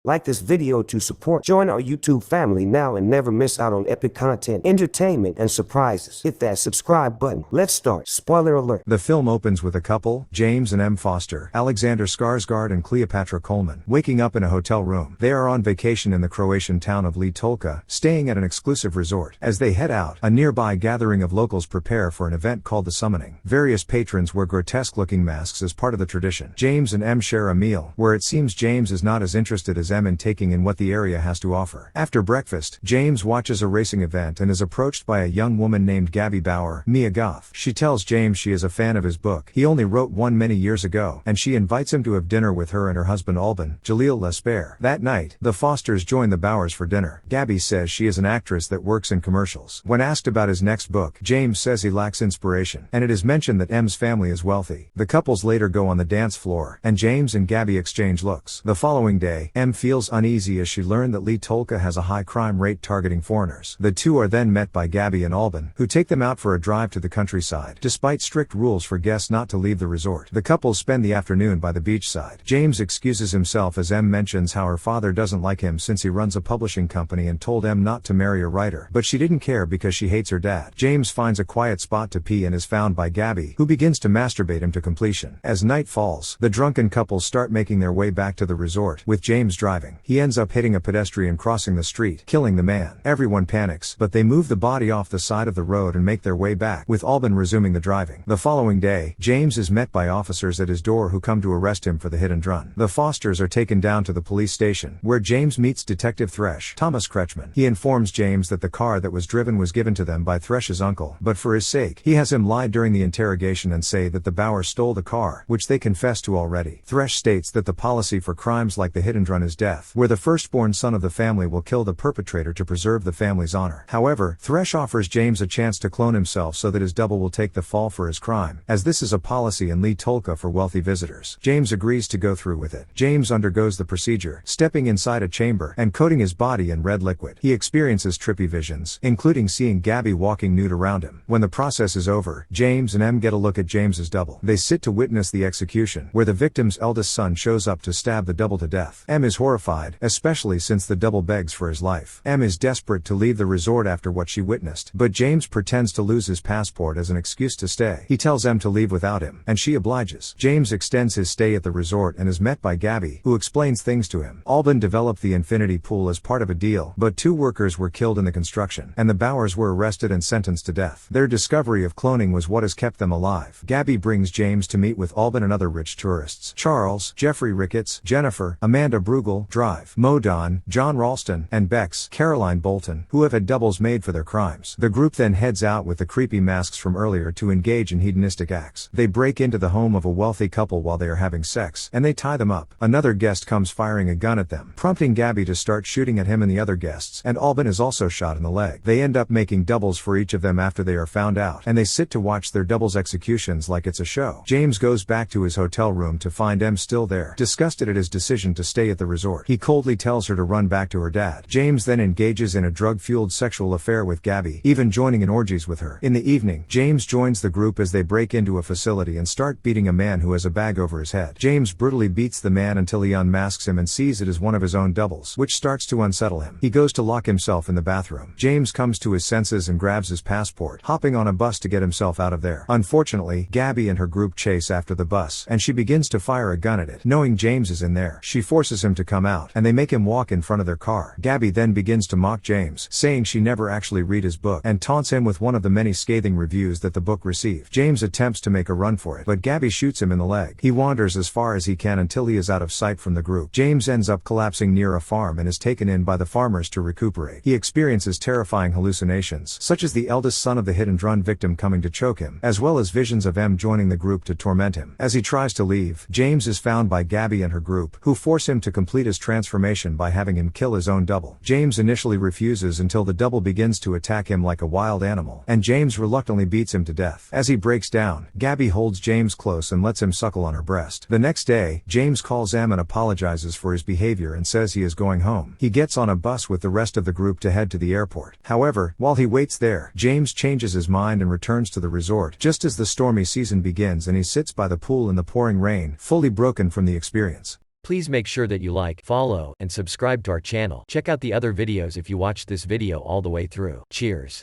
Like this video to support. Join our YouTube family now and never miss out on epic content, entertainment, and surprises. Hit that subscribe button. Let's start. Spoiler alert. The film opens with a couple, James and M. Foster, Alexander Skarsgård and Cleopatra Coleman, waking up in a hotel room. They are on vacation in the Croatian town of Litolka, staying at an exclusive resort. As they head out, a nearby gathering of locals prepare for an event called the Summoning. Various patrons wear grotesque-looking masks as part of the tradition. James and M share a meal, where it seems James is not as interested as M in taking in what the area has to offer. After breakfast, James watches a racing event and is approached by a young woman named Gabby Bauer, Mia Goth. She tells James she is a fan of his book. He only wrote one many years ago, and she invites him to have dinner with her and her husband Alban, Jalil Lesper. That night, the Fosters join the Bauers for dinner. Gabby says she is an actress that works in commercials. When asked about his next book, James says he lacks inspiration, and it is mentioned that M's family is wealthy. The couples later go on the dance floor, and James and Gabby exchange looks. The following day, M feels uneasy as she learned that Litolka has a high crime rate targeting foreigners. The two are then met by Gabby and Alban, who take them out for a drive to the countryside, despite strict rules for guests not to leave the resort. The couple spend the afternoon by the beachside. James excuses himself as M mentions how her father doesn't like him since he runs a publishing company and told M not to marry a writer, but she didn't care because she hates her dad. James finds a quiet spot to pee and is found by Gabby, who begins to masturbate him to completion. As night falls, the drunken couple start making their way back to the resort, with James driving. He ends up hitting a pedestrian crossing the street, killing the man. Everyone panics, but they move the body off the side of the road and make their way back, with Alban resuming the driving. The following day, James is met by officers at his door who come to arrest him for the hit and run. The Fosters are taken down to the police station, where James meets Detective Thresh, Thomas Kretschmann. He informs James that the car that was driven was given to them by Thresh's uncle, but for his sake, he has him lie during the interrogation and say that the Bauer stole the car, which they confess to already. Thresh states that the policy for crimes like the hit and run is death, where the firstborn son of the family will kill the perpetrator to preserve the family's honor. However, Thresh offers James a chance to clone himself so that his double will take the fall for his crime, as this is a policy in Litolka for wealthy visitors. James agrees to go through with it. James undergoes the procedure, stepping inside a chamber and coating his body in red liquid. He experiences trippy visions, including seeing Gabby walking nude around him. When the process is over, James and M get a look at James's double. They sit to witness the execution, where the victim's eldest son shows up to stab the double to death. M is horrified, especially since the double begs for his life. M is desperate to leave the resort after what she witnessed, but James pretends to lose his passport as an excuse to stay. He tells M to leave without him, and she obliges. James extends his stay at the resort and is met by Gabby, who explains things to him. Alban developed the infinity pool as part of a deal, but 2 workers were killed in the construction, and the Bauers were arrested and sentenced to death. Their discovery of cloning was what has kept them alive. Gabby brings James to meet with Alban and other rich tourists: Charles, Jeffrey Ricketts, Jennifer, Amanda Brugel, Drive, Modon, John Ralston, and Bex, Caroline Bolton, who have had doubles made for their crimes. The group then heads out with the creepy masks from earlier to engage in hedonistic acts. They break into the home of a wealthy couple while they are having sex, and they tie them up. Another guest comes firing a gun at them, prompting Gabby to start shooting at him and the other guests, and Alban is also shot in the leg. They end up making doubles for each of them after they are found out, and they sit to watch their doubles' executions like it's a show. James goes back to his hotel room to find M still there, disgusted at his decision to stay at the resort. He coldly tells her to run back to her dad. James then engages in a drug-fueled sexual affair with Gabby, even joining in orgies with her. In the evening, James joins the group as they break into a facility and start beating a man who has a bag over his head. James brutally beats the man until he unmasks him and sees it is one of his own doubles, which starts to unsettle him. He goes to lock himself in the bathroom. James comes to his senses and grabs his passport, hopping on a bus to get himself out of there. Unfortunately, Gabby and her group chase after the bus, and she begins to fire a gun at it. Knowing James is in there, she forces him to come out, and they make him walk in front of their car. Gabby then begins to mock James, saying she never actually read his book, and taunts him with one of the many scathing reviews that the book received. James attempts to make a run for it, but Gabby shoots him in the leg. He wanders as far as he can until he is out of sight from the group. James ends up collapsing near a farm and is taken in by the farmers to recuperate. He experiences terrifying hallucinations, such as the eldest son of the hit and run victim coming to choke him, as well as visions of M joining the group to torment him. As he tries to leave, James is found by Gabby and her group, who force him to complete his transformation by having him kill his own double. James initially refuses until the double begins to attack him like a wild animal, and James reluctantly beats him to death. As he breaks down, Gabby holds James close and lets him suckle on her breast. The next day, James calls M and apologizes for his behavior and says he is going home. He gets on a bus with the rest of the group to head to the airport. However, while he waits there, James changes his mind and returns to the resort just as the stormy season begins, and he sits by the pool in the pouring rain, fully broken from the experience. Please make sure that you like, follow, and subscribe to our channel. Check out the other videos if you watched this video all the way through. Cheers.